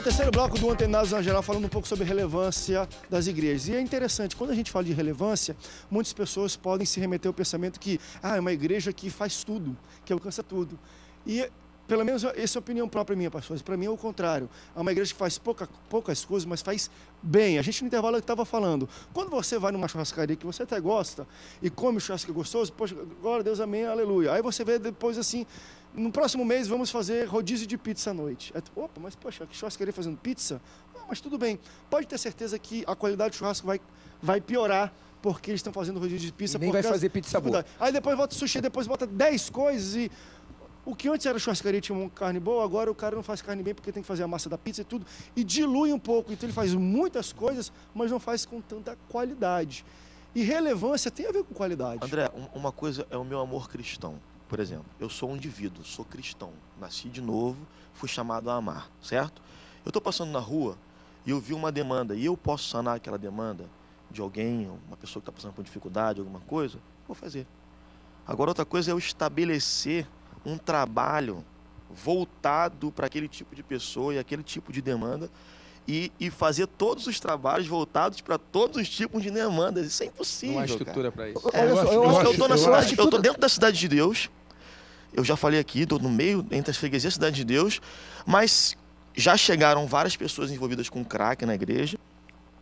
terceiro bloco do Antenados na Geral, falando um pouco sobre a relevância das igrejas. E é interessante, quando a gente fala de relevância, muitas pessoas podem se remeter ao pensamento que é uma igreja que faz tudo, que alcança tudo. E, pelo menos, essa é a opinião própria minha, pastor. Para mim é o contrário. É uma igreja que faz poucas coisas, mas faz bem. A gente no intervalo estava falando, quando você vai numa churrascaria que você até gosta e come o churrasco gostoso, poxa, glória a Deus, amém, aleluia. Aí você vê depois assim, no próximo mês vamos fazer rodízio de pizza à noite. Aí, opa, mas poxa, que churrascaria fazendo pizza? Ah, mas tudo bem. Pode ter certeza que a qualidade do churrasco vai piorar porque eles estão fazendo rodízio de pizza. E nem vai fazer pizza boa. Aí depois bota sushi, depois bota 10 coisas e... O que antes era churrascaria, tinha uma carne boa, agora o cara não faz carne bem porque tem que fazer a massa da pizza e tudo. E dilui um pouco, então ele faz muitas coisas, mas não faz com tanta qualidade. E relevância tem a ver com qualidade. André, uma coisa é o meu amor cristão. Por exemplo, eu sou um indivíduo, sou cristão, nasci de novo, fui chamado a amar, certo? Eu estou passando na rua e eu vi uma demanda, e eu posso sanar aquela demanda de alguém, uma pessoa que está passando por dificuldade, alguma coisa, vou fazer. Agora, outra coisa é eu estabelecer um trabalho voltado para aquele tipo de pessoa e aquele tipo de demanda e fazer todos os trabalhos voltados para todos os tipos de demandas. Isso é impossível, não há estrutura para isso. Eu estou dentro da cidade de Deus, eu já falei aqui, estou no meio, entre as freguesias da cidade de Deus, mas já chegaram várias pessoas envolvidas com crack na igreja.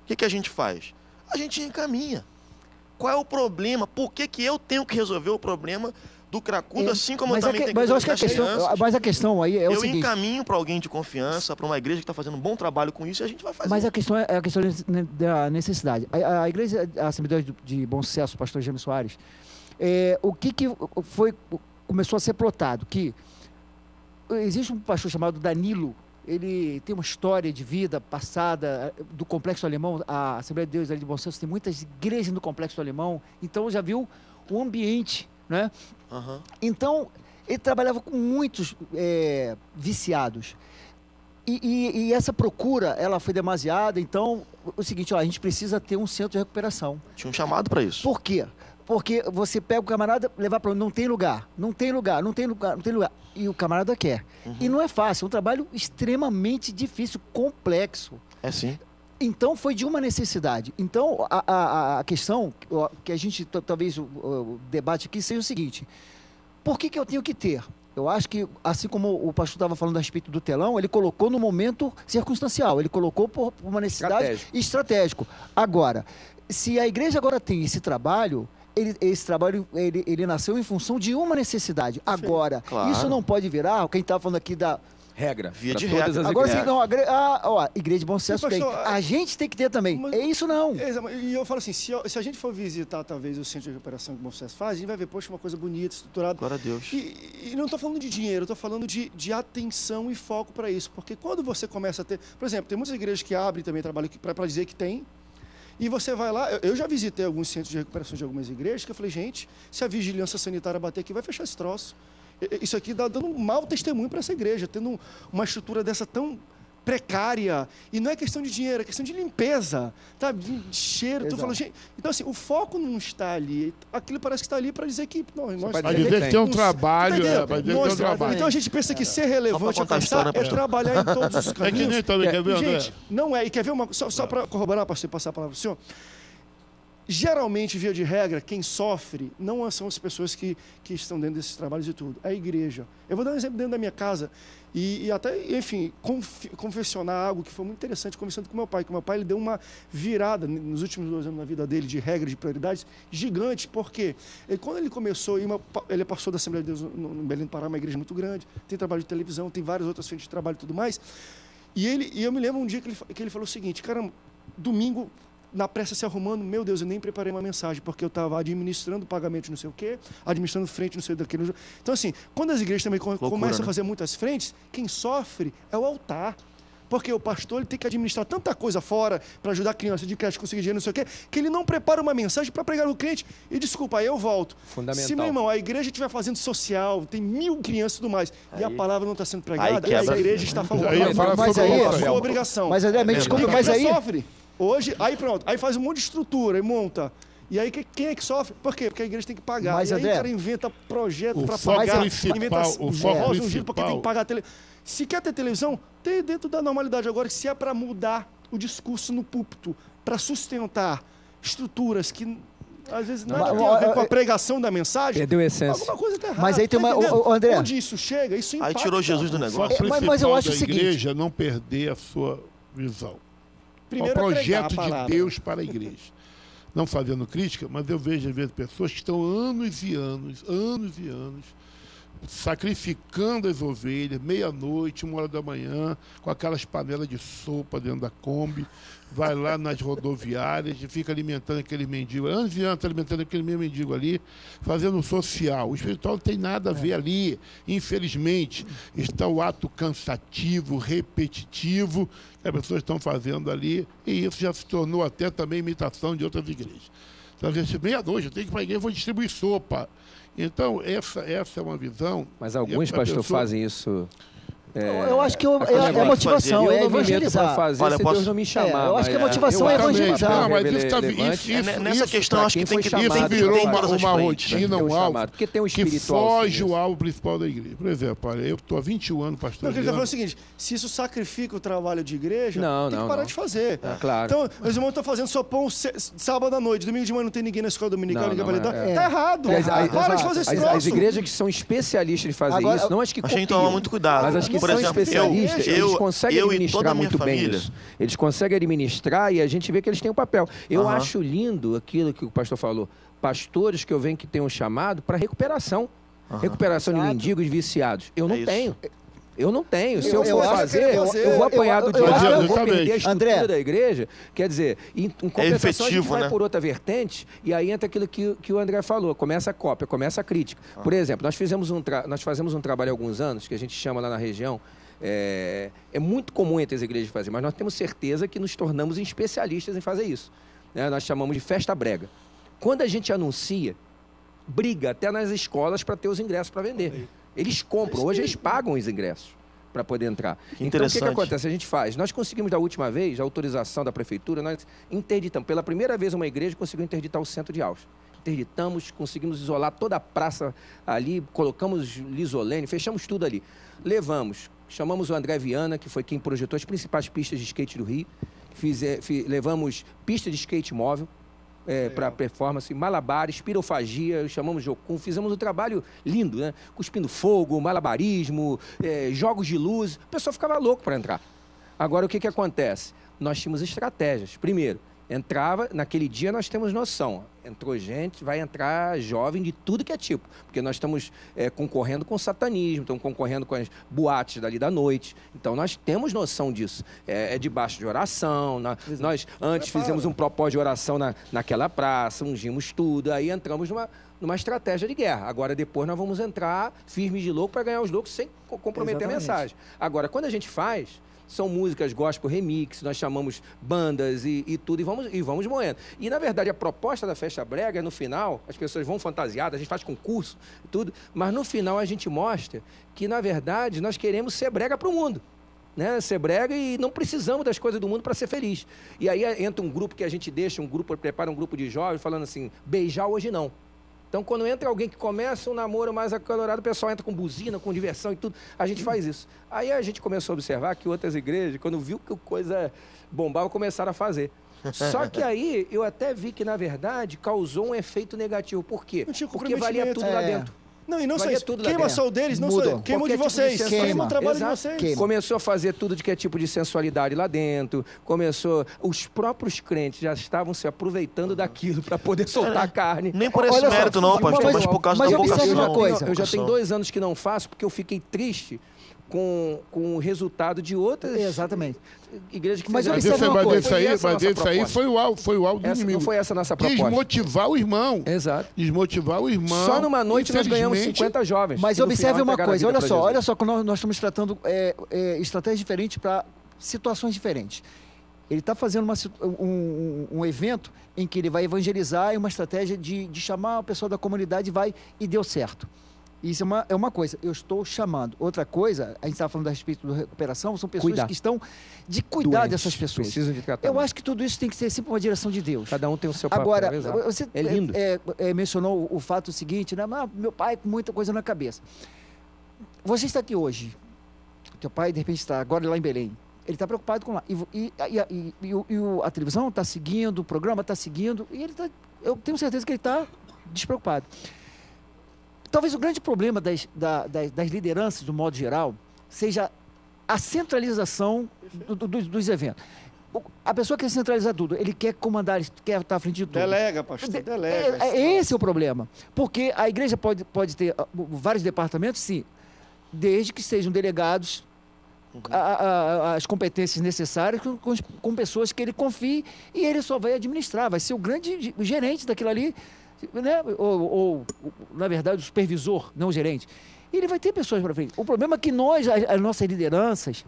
O que a gente faz? A gente encaminha. Qual é o problema? Por que eu tenho que resolver o problema do cracudo, assim como eu também tenho que resolver as crianças? Mas a questão aí é o seguinte... Eu encaminho para alguém de confiança, para uma igreja que está fazendo um bom trabalho com isso, e a gente vai fazer. Mas a questão é a questão da necessidade. A igreja, a Assembleia de Bom Sucesso, o pastor Jaime Soares, o que começou a ser plotado? Que existe um pastor chamado Danilo, ele tem uma história de vida passada do Complexo Alemão. A Assembleia de Deus ali de Bom Sucesso tem muitas igrejas no Complexo Alemão, então já viu o ambiente, né? Uhum. Então, ele trabalhava com muitos viciados. E essa procura, ela foi demasiada. Então, o seguinte, a gente precisa ter um centro de recuperação. Tinha um chamado para isso. Por quê? Porque você pega o camarada, levar para onde? Não tem lugar. E o camarada quer. Uhum. E não é fácil, é um trabalho extremamente difícil, complexo. É sim. Então, foi de uma necessidade. Então, a questão que a gente, talvez, o debate aqui seja o seguinte: por que eu tenho que ter? Eu acho que, assim como o pastor estava falando a respeito do telão, ele colocou no momento circunstancial, ele colocou por uma necessidade estratégico. Agora, se a igreja agora tem esse trabalho, esse trabalho nasceu em função de uma necessidade. Agora, claro, isso não pode virar, quem estava falando aqui da... Regra. Via de todas regra. as Agora igrejas. sim, não, igreja de bom sucesso tem. A gente tem que ter também. Mas, isso não. E eu falo assim, se a gente for visitar talvez o centro de recuperação que o Bom Sucesso faz, a gente vai ver, poxa, uma coisa bonita, estruturada. Glória a Deus. E não estou falando de dinheiro, eu estou falando de atenção e foco para isso. Porque quando você começa a ter... Por exemplo, tem muitas igrejas que abrem também trabalho para dizer que tem. E você vai lá, eu já visitei alguns centros de recuperação de algumas igrejas, que eu falei, gente, se a vigilância sanitária bater aqui, vai fechar esse troço. Isso aqui dá dando um mau testemunho para essa igreja, tendo uma estrutura dessa tão precária. E não é questão de dinheiro, é questão de limpeza, tá? De cheiro. Tu falou, gente, então, assim, o foco não está ali. Aquilo parece que está ali para dizer que... Vai dizer que tem um trabalho. Então a gente pensa que ser relevante é trabalhar em todos os caminhos. É que nem todo, quer ver, André? Gente, não é. E quer ver uma... Só para corroborar, pastor, passar a palavra para o senhor. Geralmente, via de regra, quem sofre não são as pessoas que estão dentro desses trabalhos e tudo, é a igreja. Eu vou dar um exemplo dentro da minha casa e até, enfim, confessionar algo que foi muito interessante, conversando com meu pai, que meu pai ele deu uma virada nos últimos 2 anos na vida dele, de regra, de prioridades, gigante, porque quando ele começou, ele passou da Assembleia de Deus no Belém do Pará, uma igreja muito grande, tem trabalho de televisão, tem várias outras frentes de trabalho e tudo mais, e eu me lembro um dia que ele falou o seguinte, cara, domingo, na pressa se arrumando, meu Deus, eu nem preparei uma mensagem, porque eu estava administrando pagamento de não sei o quê, administrando frente não sei daquilo. Então, assim, quando as igrejas também começam a fazer muitas frentes, quem sofre é o altar. Porque o pastor ele tem que administrar tanta coisa fora para ajudar a criança de creche a conseguir dinheiro, não sei o quê, que ele não prepara uma mensagem para pregar no cliente. E desculpa, aí eu volto. Fundamental. Se, meu irmão, a igreja estiver fazendo social, tem 1000 crianças e tudo mais, e a palavra não está sendo pregada, a igreja está falando. Mas aí é a sua obrigação. Mas aí, desculpa, mas aí... sofre. Hoje, aí pronto, aí faz um monte de estrutura e monta. E aí quem é que sofre? Por quê? Porque a igreja tem que pagar. Mas, e aí André, o cara inventa projeto o para foco pagar, principal- inventa o foco voz ungido principal- porque tem que pagar a televisão. Se quer ter televisão, tem dentro da normalidade. Agora, se é para mudar o discurso no púlpito, para sustentar estruturas que às vezes nada tem a ver com a pregação da mensagem, Perdeu a essência. alguma coisa está errada. Mas aí tem tá uma- entendendo? ô, André. Onde isso chega, isso impacta. Aí tirou Jesus do O negócio. foco mas eu principal acho da o seguinte- igreja é não perder a sua visão. Primeiro o é pregar projeto a de palavra. Deus para a igreja. Não fazendo crítica, mas eu vejo às vezes pessoas que estão anos e anos, sacrificando as ovelhas, meia-noite, 1 hora da manhã, com aquelas panelas de sopa dentro da Kombi, vai lá nas rodoviárias e fica alimentando aquele mendigo. Anos e anos alimentando aquele mesmo mendigo ali, fazendo um social. O espiritual não tem nada a ver ali. Infelizmente, está o ato cansativo, repetitivo, que as pessoas estão fazendo ali, e isso já se tornou até também imitação de outras igrejas. Então, às vezes, meia-noite, eu tenho que ir para a igreja, vou distribuir sopa. Então, essa é uma visão... Mas alguns a pastores pessoa- fazem isso. Eu acho que aquele é a negócio motivação, Eu é não me meto para evangelizar. fazer Olha, se posso- Deus não me chamar. eu acho que a mas, motivação é eu acho que evangelizar. papel Não, mas isso tá- relevante isso- Nessa questão, pra acho que quem tem foi que chamado, virou tem uma todas as frentes, rotina, Tem um o alvo chamado, porque tem um que espiritual. foge assim, o alvo principal da igreja. Por exemplo, olha, eu estou há 21 anos Não, o que ele está pastoreando. falando é o seguinte, se isso sacrifica o trabalho de igreja, Não, tem que não, parar não. de fazer. Claro. Então, os irmãos estão fazendo só pão sábado à noite, domingo de manhã não tem ninguém na escola dominical, Não, ninguém não, vai lidar. é. Tá errado. E Para de fazer esse troço. as igrejas que são especialistas em fazer Agora, isso, não as que Mas tem que tomar copiam, muito cuidado. mas as que Por são exemplo, especialistas, eles conseguem eu e administrar toda a minha muito bem família. isso. Eles conseguem administrar e a gente vê que eles têm um papel. Eu Aham. acho lindo aquilo que o pastor falou. Pastores que eu venho que têm um chamado para recuperação. Recuperação de Exato. mendigos viciados. Eu não isso. tenho. Eu não tenho. Se Eu eu for acho fazer, que eu eu- vou apanhar do eu diabo, acho que- eu vou Exatamente. perder a estrutura André. da igreja. Quer dizer, em compensação, a gente efetivo, vai né? por outra vertente e aí entra aquilo que o André falou. Começa a cópia, começa a crítica. Por exemplo, nós fazemos um trabalho há alguns anos, que a gente chama lá na região, é muito comum entre as igrejas fazer, mas nós temos certeza que nos tornamos especialistas em fazer isso. Né? Nós chamamos de festa brega. Quando a gente anuncia, briga até nas escolas para ter os ingressos para vender. Eles compram, hoje eles pagam os ingressos para poder entrar. Então, o que interessante. acontece? A gente faz. Nós conseguimos, da última vez, a autorização da prefeitura, nós interditamos. Pela primeira vez, uma igreja conseguiu interditar o centro de Alves. Interditamos, conseguimos isolar toda a praça ali, colocamos lisolene, fechamos tudo ali. Levamos, chamamos o André Viana, que foi quem projetou as principais pistas de skate do Rio. Levamos pista de skate móvel, para performance, malabares, pirofagia, chamamos Jocum, fizemos um trabalho lindo, né? Cuspindo fogo, malabarismo, jogos de luz, o pessoal ficava louco para entrar. Agora, o que acontece? Nós tínhamos estratégias. Primeiro, entrava, naquele dia nós temos noção, entrou gente, vai entrar jovem de tudo que é tipo, porque nós estamos concorrendo com o satanismo, estamos concorrendo com as boates dali da noite, então nós temos noção disso, debaixo de oração, nós antes fizemos um propósito de oração naquela praça, ungimos tudo, aí entramos numa estratégia de guerra. Agora, depois, nós vamos entrar firmes de louco para ganhar os loucos sem comprometer Exatamente. a mensagem. Agora, quando a gente faz, são músicas gospel remix, nós chamamos bandas e tudo, e vamos moendo. E, na verdade, a proposta da Festa Brega é, no final, as pessoas vão fantasiadas, a gente faz concurso e tudo, mas no final a gente mostra que, na verdade, nós queremos ser brega para o mundo. Né? Ser brega e não precisamos das coisas do mundo para ser feliz. E aí entra um grupo que a gente deixa, prepara um grupo de jovens falando assim, beijar hoje não. Então, quando entra alguém que começa um namoro mais acalorado, o pessoal entra com buzina, com diversão e tudo. A gente faz isso. Aí a gente começou a observar que outras igrejas, quando viu que a coisa bombava, começaram a fazer. Só que aí eu até vi que, na verdade, causou um efeito negativo. Por quê? Não tinha Porque valia tudo lá dentro. Não, e não só Valia isso. tudo lá Queima dentro. só o deles, não Muda. só queima o Qualquer de tipo de vocês. sensualidade. Queima o trabalho de Exato. vocês. Queima. Começou a fazer tudo de que é tipo de sensualidade lá dentro. Os próprios crentes já estavam se aproveitando daquilo para poder soltar carne. Nem por esse Olha só, mérito não, pastor, mas por causa mas da observe vocação. uma coisa. Eu já tenho 2 anos que não faço porque eu fiquei triste com o resultado de outras Exatamente. igrejas que Mas fizeram Mas observe uma coisa. isso aí, Foi essa a nossa proposta. foi o alvo do Essa inimigo. não foi essa a nossa proposta. Desmotivar o irmão. Exato. Desmotivar o irmão. Só numa noite nós ganhamos Infelizmente, 50 jovens. Mas que no observe final uma entregaram a coisa, vida olha pra só, Jesus. quando nós estamos tratando estratégias diferentes para situações diferentes. Ele está fazendo um evento em que ele vai evangelizar e uma estratégia de chamar o pessoal da comunidade e deu certo. Isso é uma coisa, eu estou chamando. Outra coisa, a gente estava falando a respeito da recuperação, são pessoas Cuidar. que estão de cuidar Doentes, dessas pessoas. precisam de tratamento. Eu acho que tudo isso tem que ser sempre uma direção de Deus. Cada um tem o seu papel. Agora, exato. você É lindo. mencionou o fato seguinte, né? Meu pai com muita coisa na cabeça. Você está aqui hoje, teu pai de repente está agora lá em Belém, ele está preocupado com lá. A televisão está seguindo, o programa está seguindo, e eu tenho certeza que ele está despreocupado. Talvez o grande problema das lideranças, do modo geral, seja a centralização dos eventos. A pessoa quer centralizar tudo, ele quer comandar, ele quer estar à frente de tudo. Delega, pastor, delega. Esse é o problema. Porque a igreja pode ter vários departamentos, sim, desde que sejam delegados as competências necessárias com pessoas que ele confie e ele só vai administrar, vai ser o grande gerente daquilo ali, né? Ou na verdade, o supervisor, não o gerente. E ele vai ter pessoas para frente. O problema é que as nossas lideranças,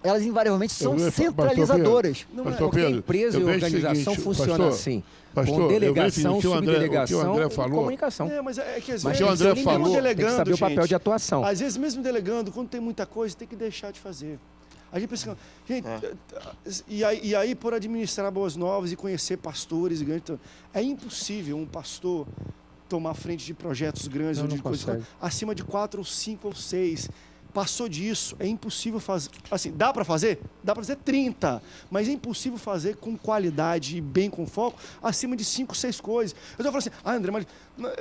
elas invariavelmente são centralizadoras. Porque a empresa e a organização funcionam assim. Com delegação, subdelegação e comunicação. Mas é que às Mas vezes, o André falou, delegando, tem que saber o papel de atuação. Às vezes, mesmo delegando, quando tem muita coisa, tem que deixar de fazer. A gente pensa, gente, e aí por administrar Boas Novas e conhecer pastores e grandes, é impossível um pastor tomar frente de projetos grandes ou de coisas acima de 4 ou 5 ou 6. Passou disso, é impossível fazer. Assim, dá para fazer? Dá para fazer 30, mas é impossível fazer com qualidade e bem com foco acima de 5, 6 coisas. Eu estou falando assim, André, mas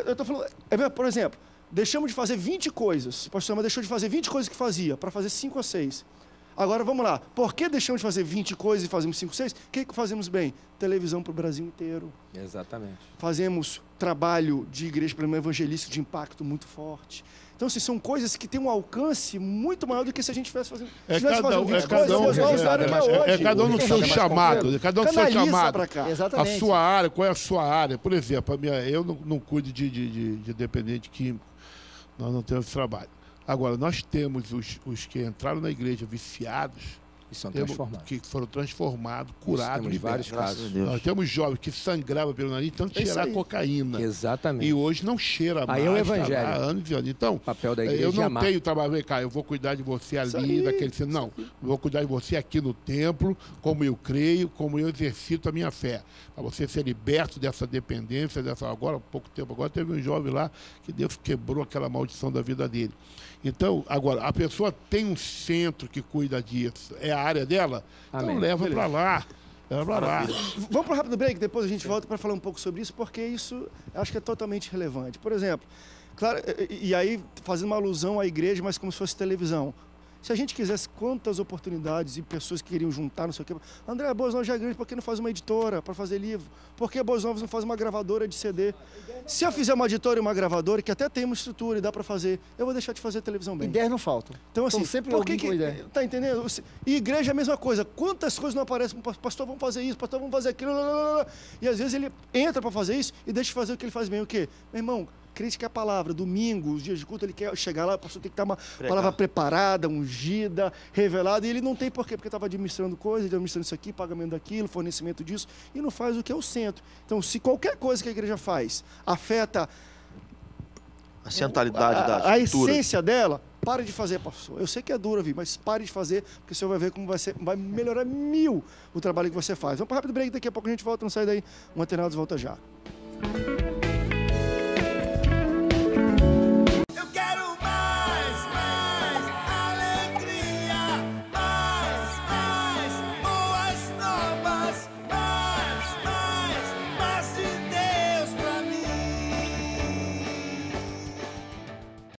eu estou falando, por exemplo, deixamos de fazer 20 coisas, o pastor deixou de fazer 20 coisas que fazia para fazer 5 ou 6. Agora vamos lá, por que deixamos de fazer 20 coisas e fazemos 5, 6? O que fazemos bem? Televisão para o Brasil inteiro. Exatamente. Fazemos trabalho de igreja para evangelístico de impacto muito forte. Então, assim, são coisas que têm um alcance muito maior do que se a gente estivesse fazendo. Cada um no seu chamado. Cada um no seu chamado. Exatamente. A sua área, qual é a sua área? Por exemplo, eu não cuido de dependente químico. Nós não temos esse trabalho. Agora, nós temos os que entraram na igreja viciados, que foram transformados, curados, temos vários casos. Nós temos jovens que sangravam pelo nariz, tanto cheirar cocaína. Exatamente. E hoje não cheira mais. Aí é o evangelho. Há anos e anos. Então, o papel da igreja eu não amar. tenho trabalho, vem cá, eu vou cuidar de você ali, daquele... Não, eu vou cuidar de você aqui no templo, como eu creio, como eu exercito a minha fé. Para você ser liberto dessa dependência, agora, há pouco tempo, agora teve um jovem lá que Deus quebrou aquela maldição da vida dele. Então, agora, a pessoa tem um centro que cuida disso, é a área dela, então leva para lá. Vamos para um rápido break, depois a gente volta para falar um pouco sobre isso, porque isso acho que é totalmente relevante. Por exemplo, claro, e aí fazendo uma alusão à igreja, mas como se fosse televisão. Se a gente quisesse quantas oportunidades e pessoas que queriam juntar, não sei o quê. André, Boas Novas já é grande, por que não faz uma editora para fazer livro? Por que Boas Novas não faz uma gravadora de CD? Se eu fizer uma editora e uma gravadora, que até tem uma estrutura e dá para fazer, eu vou deixar de fazer televisão bem. Ideias não faltam. Então, assim, sempre por que ideia. Tá entendendo? E igreja é a mesma coisa. Quantas coisas não aparecem? Pastor, vamos fazer isso, pastor, vamos fazer aquilo. E às vezes ele entra para fazer isso e deixa de fazer o que ele faz bem. O quê? Meu irmão, crente quer a palavra. Domingo, os dias de culto, ele quer chegar lá, o pastor tem que estar uma palavra preparada, ungida, revelada. E ele não tem por quê? Porque estava administrando coisas, administrando isso aqui, pagamento daquilo, fornecimento disso, e não faz o que é o centro. Então, se qualquer coisa que a igreja faz afeta a centralidade da a estrutura, essência dela, pare de fazer, pastor. Eu sei que é duro, mas pare de fazer, porque você vai ver como vai melhorar 1000 o trabalho que você faz. Vamos para um rápido break, daqui a pouco a gente volta, não sai daí. O Antenados volta já.